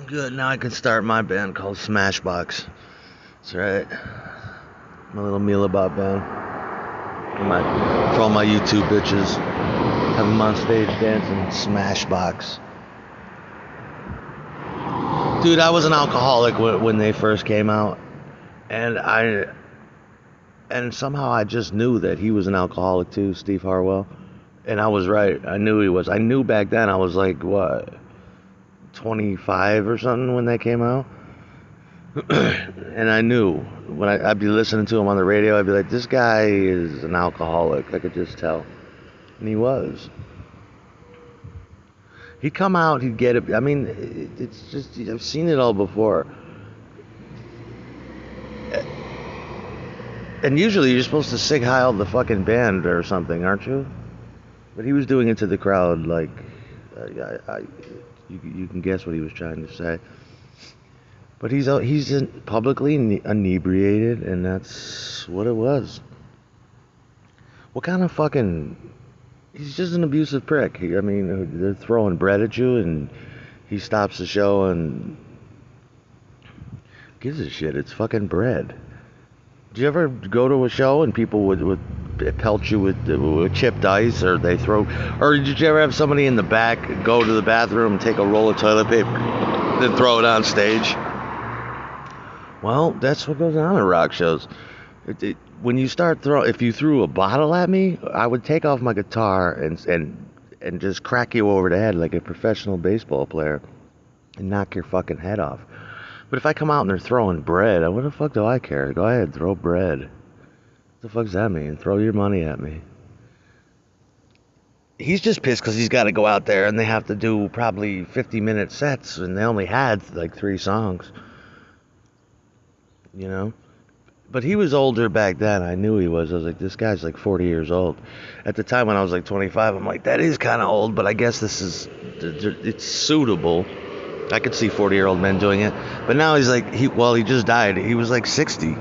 Good, now I can start my band called Smashbox. That's right. My little Mealabot band. For all my YouTube bitches. Have them on stage dancing Smashbox. Dude, I was an alcoholic when they first came out. And somehow I just knew that he was an alcoholic too, Steve Harwell. And I was right. I knew he was. I knew back then. I was like, what, 25 or something when they came out? And I knew when I'd be listening to him on the radio, I'd be like, this guy is an alcoholic. I could just tell. And he was. He'd come out, he'd get it. I mean, it's just, I've seen it all before. And usually you're supposed to Sig Heil the fucking band or something, aren't you? But he was doing it to the crowd like, you can guess what he was trying to say. But he's publicly inebriated, and that's what it was. What kind of fucking... He's just an abusive prick. I mean, they're throwing bread at you, and he stops the show and gives a shit. It's fucking bread. Did you ever go to a show and people would pelt you with chipped ice, or they throw... Or did you ever have somebody in the back go to the bathroom and take a roll of toilet paper, then throw it on stage? Well, that's what goes on at rock shows. When you start if you threw a bottle at me, I would take off my guitar and just crack you over the head like a professional baseball player and knock your fucking head off. But if I come out and they're throwing bread, what the fuck do I care? Go ahead, throw bread. What the fuck's that mean? Throw your money at me. He's just pissed because he's got to go out there and they have to do probably 50-minute sets, and they only had like 3 songs. You know? But he was older back then. I knew he was. I was like, this guy's like 40 years old. At the time when I was like 25, I'm like, that is kind of old, but I guess it's suitable. I could see 40-year-old men doing it. But now he's like, he just died. He was like 60.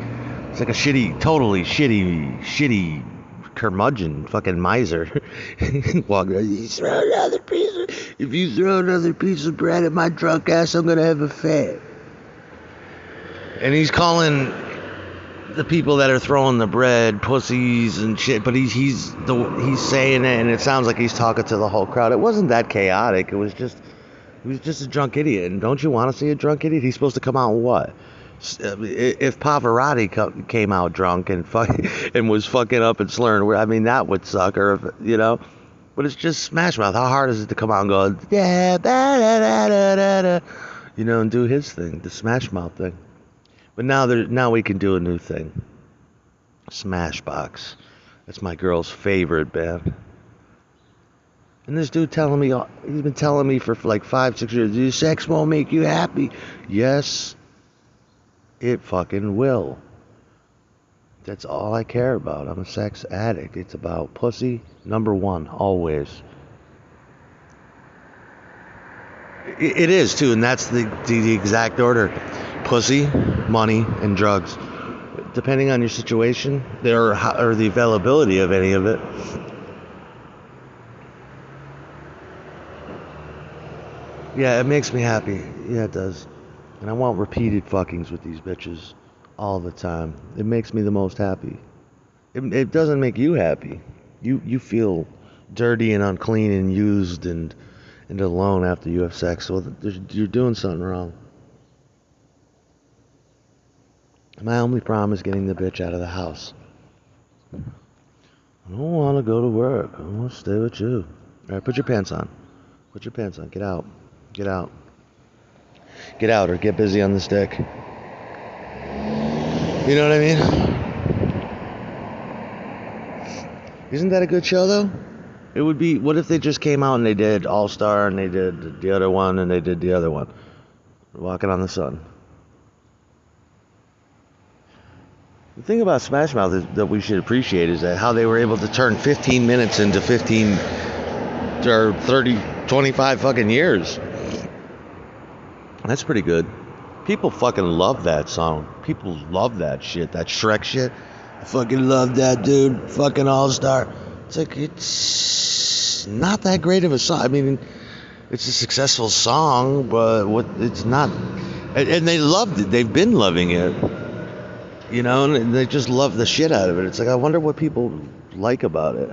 It's like a totally shitty curmudgeon, fucking miser. If you throw another piece of bread at my drunk ass, I'm going to have a fit. And he's calling the people that are throwing the bread pussies and shit, but he's saying it, and it sounds like he's talking to the whole crowd. It wasn't that chaotic. He was just a drunk idiot. And don't you want to see a drunk idiot? He's supposed to come out what? If Pavarotti came out drunk and was fucking up and slurring, I mean, that would suck. Or if, you know, but it's just Smash Mouth. How hard is it to come out and go, yeah, da, da, da, da, da, da, you know, and do his thing, the Smash Mouth thing. But now we can do a new thing. Smashbox. That's my girl's favorite band. And this dude he's been telling me for like 5-6 years, sex won't make you happy. Yes, it fucking will. That's all I care about. I'm a sex addict. It's about pussy, number one, always. It is too, and that's the exact order. Pussy, money, and drugs. Depending on your situation, or the availability of any of it. Yeah, it makes me happy. Yeah, it does. And I want repeated fuckings with these bitches all the time. It makes me the most happy. It doesn't make you happy. You feel dirty and unclean and used and alone after you have sex. So you're doing something wrong. My only problem is getting the bitch out of the house. I don't want to go to work. I want to stay with you. All right, put your pants on. Put your pants on. Get out. Get out. Get out or get busy on the stick. You know what I mean? Isn't that a good show, though? It would be, what if they just came out and they did All Star and they did the other one and they did the other one? Walking on the Sun. The thing about Smash Mouth that we should appreciate is that how they were able to turn 15 minutes into 15 or 30, 25 fucking years. That's pretty good. People fucking love that song. People love that shit, that Shrek shit. I fucking love that, dude. Fucking All Star. It's like, it's not that great of a song. I mean, It's a successful song, but it's not. And they loved it. They've been loving it. And they just love the shit out of it. It's like, I wonder what people like about it.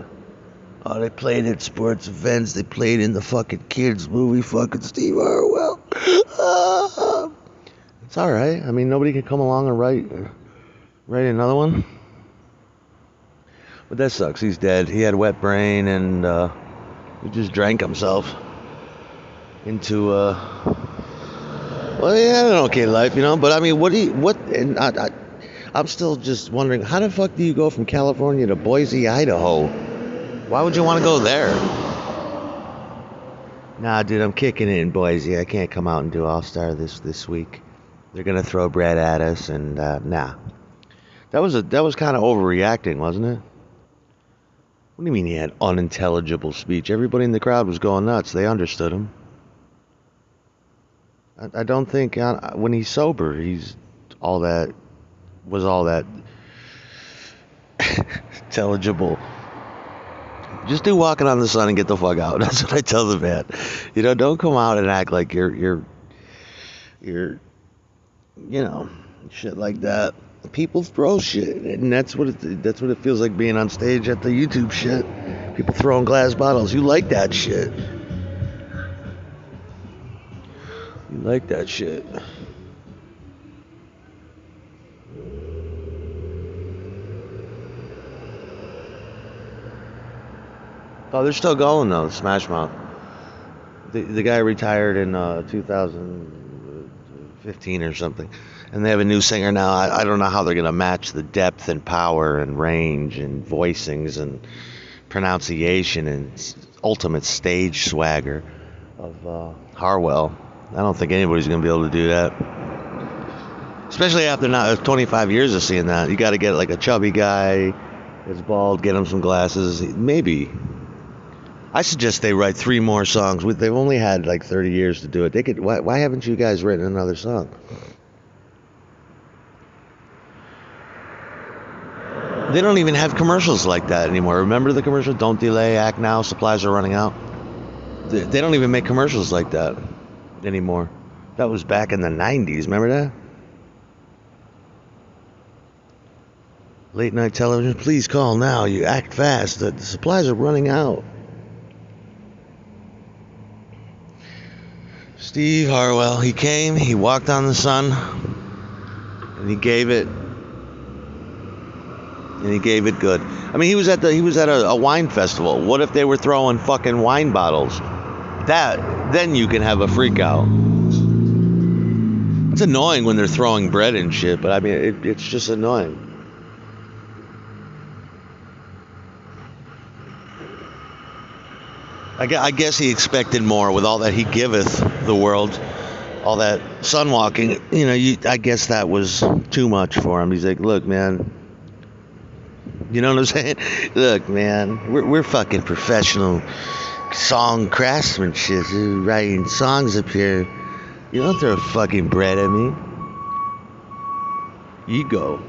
Oh, they played at sports events. They played in the fucking kids movie, fucking Steve Harwell. It's all right. I mean, nobody can come along and write another one. But that sucks. He's dead. He had wet brain, and he just drank himself into well, he had an okay life, But I mean, and I'm still just wondering, how the fuck do you go from California to Boise, Idaho? Why would you want to go there? Nah, dude, I'm kicking it in Boise. I can't come out and do All-Star this week. They're gonna throw bread at us, and nah. That was kind of overreacting, wasn't it? What do you mean he had unintelligible speech? Everybody in the crowd was going nuts. They understood him. I don't think when he's sober, he's all that intelligible. Just do Walking on the Sun and get the fuck out. That's what I tell the man. Don't come out and act like you're shit like that. People throw shit, and that's what it feels like being on stage at the YouTube shit. People throwing glass bottles. You like that shit. You like that shit. Oh, they're still going though, Smash Mouth. The guy retired in 2015 or something. And they have a new singer now. I don't know how they're going to match the depth and power and range and voicings and pronunciation and ultimate stage swagger of Harwell. I don't think anybody's going to be able to do that. Especially after 25 years of seeing that. You got to get like a chubby guy that's bald, get him some glasses. Maybe. I suggest they write 3 more songs. They've only had like 30 years to do it. They could. Why haven't you guys written another song? They don't even have commercials like that anymore. Remember the commercial? Don't delay, act now, supplies are running out. They don't even make commercials like that anymore. That was back in the 90s. Remember that? Late night television. Please call now. You act fast. The supplies are running out. Steve Harwell. He came. He walked on the sun. And he gave it. And he gave it good. I mean, he was at a wine festival. What if they were throwing fucking wine bottles? Then you can have a freak out. It's annoying when they're throwing bread and shit, but I mean, it's just annoying. I guess he expected more with all that he giveth the world, all that sun walking. I guess that was too much for him. He's like, look, man. You know what I'm saying? Look, man, we're fucking professional song craftsmanship, dude, writing songs up here. You don't throw fucking bread at me. Ego.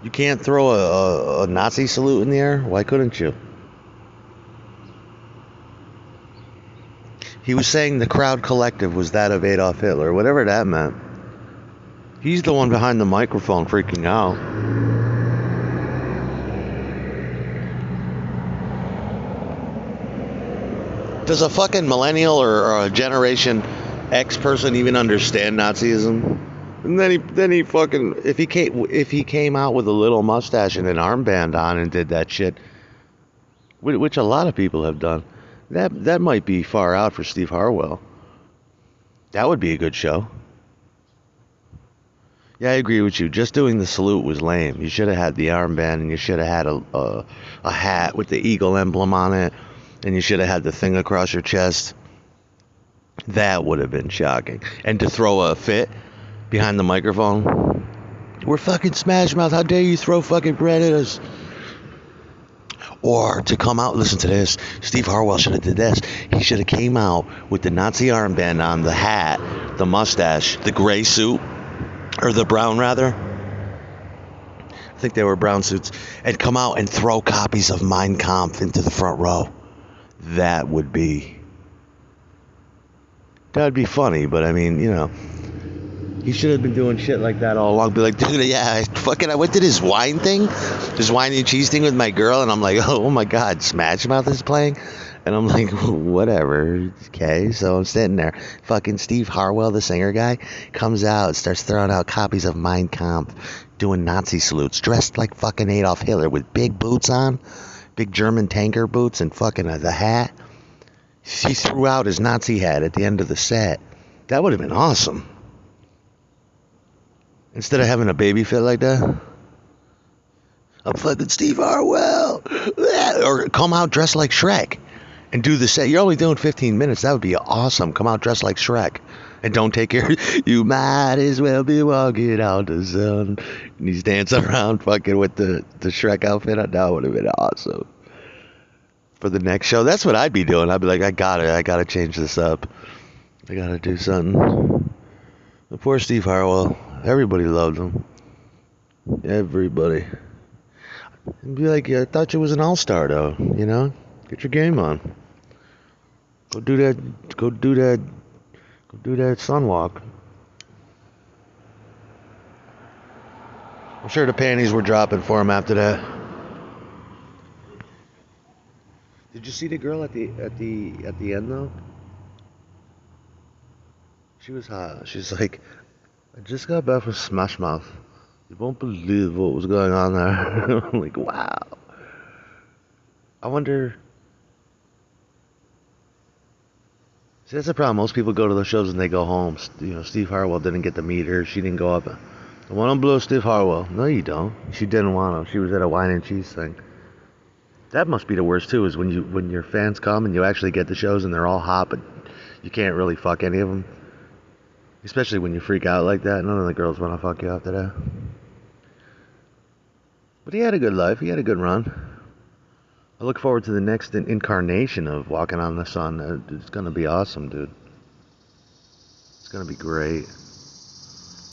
You can't throw a Nazi salute in the air? Why couldn't you? He was saying the crowd collective was that of Adolf Hitler, whatever that meant. He's the one behind the microphone freaking out. Does a fucking millennial or a Generation X person even understand Nazism? And then he fucking, if he came out with a little mustache and an armband on and did that shit, which a lot of people have done, that might be far out for Steve Harwell. That would be a good show. Yeah, I agree with you. Just doing the salute was lame. You should have had the armband, and you should have had a hat with the eagle emblem on it, and you should have had the thing across your chest. That would have been shocking. And to throw a fit behind the microphone. We're fucking Smash Mouth. How dare you throw fucking bread at us? Or to come out, listen to this. Steve Harwell should have did this. He should have came out with the Nazi armband on, the hat, the mustache, the gray suit. Or the brown, rather. I think they were brown suits, and come out and throw copies of Mein Kampf into the front row. That'd be funny, but I mean, you know, he should have been doing shit like that all along. Be like, dude, yeah, I went to this wine thing, this wine and cheese thing with my girl, and I'm like, oh my God, Smash Mouth is playing? And I'm like, whatever, okay. So I'm sitting there. Fucking Steve Harwell, the singer guy, comes out, starts throwing out copies of Mein Kampf, doing Nazi salutes, dressed like fucking Adolf Hitler with big boots on, big German tanker boots, and fucking the hat. He threw out his Nazi hat at the end of the set. That would have been awesome. Instead of having a baby fit like that. I'm fucking Steve Harwell. Or come out dressed like Shrek and do the set. You're only doing 15 minutes. That would be awesome. Come out dressed like Shrek. And don't take your... You might as well be walking out the sun. And he's dancing around fucking with the Shrek outfit. That would have been awesome. For the next show. That's what I'd be doing. I'd be like, I gotta change this up. I gotta do something. The poor Steve Harwell. Everybody loved him. Everybody. And be like, yeah, I thought you was an all-star, though. You know? Get your game on. Go do that sunwalk. I'm sure the panties were dropping for him after that. Did you see the girl at the end though? She was hot. She's like, I just got back from Smash Mouth. You won't believe what was going on there. I'm like, wow. I wonder. See, that's the problem. Most people go to those shows and they go home. You know, Steve Harwell didn't get to meet her. She didn't go up. I want to blow Steve Harwell. No, you don't. She didn't want to. She was at a wine and cheese thing. That must be the worst too. Is when your fans come and you actually get the shows and they're all hot, but you can't really fuck any of them. Especially when you freak out like that. None of the girls want to fuck you after that. But he had a good life. He had a good run. I look forward to the next incarnation of Walking on the Sun. It's going to be awesome, dude. It's going to be great.